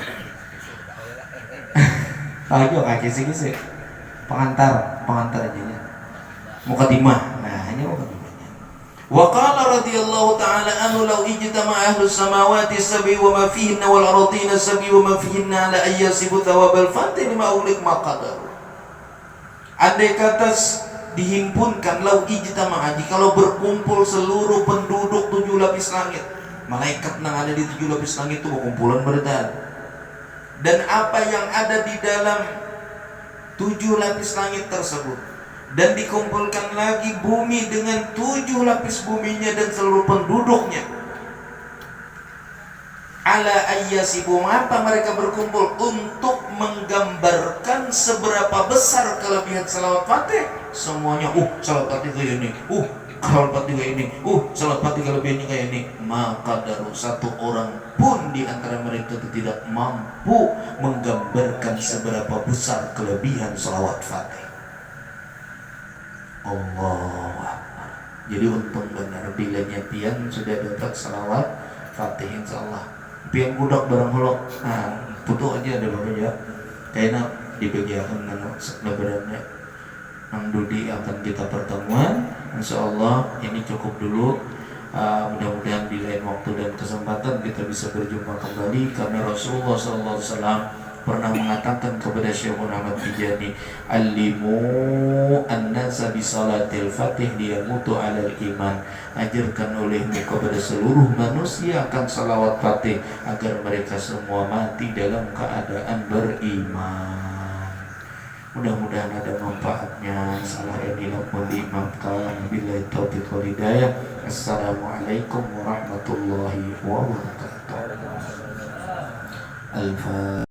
Ayo kisi-kisi. Pengantar aja ya. Muqaddimah. Nah, ini muqaddimahnya. Wa qala radhiyallahu ta'ala anhu law ijtama'a ahlus samawati sab'i wa ma fihinna wal ardina sab'i wa ma fihinna la ayyasibu thawabal fatih lima ulik maqadar. Andai kata dihimpunkan, lau ijtama'a, kalau berkumpul seluruh penduduk 7 lapis langit, malaikat yang ada di 7 lapis langit itu berkumpulan berdan, dan apa yang ada di dalam 7 lapis langit tersebut, dan dikumpulkan lagi bumi dengan 7 lapis buminya dan seluruh penduduknya. Ala ayyasibu, apa mereka berkumpul untuk menggambarkan seberapa besar kelebihan salawat fatih. Semuanya, salawat fatih kayak ini, salawat fatih kayak ini, salawat fatih kelebihannya kayak ini. Maka dari satu orang pun di antara mereka itu tidak mampu menggambarkan seberapa besar kelebihan salawat fatih. Allah. Jadi untung benar bila pian sudah dapat salawat fatih, insyaallah. Pian budak barang hulok, putu aja ada bapak ya. Kayaknya dibagiakan nano lebarannya. Nang Dudi akan kita pertemuan. Insyaallah ini cukup dulu. Mudah-mudahan di lain waktu dan kesempatan kita bisa berjumpa kembali, karena Rasulullah SAW pernah mengatakan kepada Syekh Muhammad Tijani, "Allimu an-nasa bi salatil fatih liyamutu 'alal iman." Ajarkan olehmu kepada seluruh manusia akan salawat fatih agar mereka semua mati dalam keadaan beriman. Mudah-mudahan ada manfaatnya. Salah yang hilang mohon dimaafkan. Billahi taufiq wal hidayah. Assalamualaikum warahmatullahi wabarakatuh. Al-Fatihah.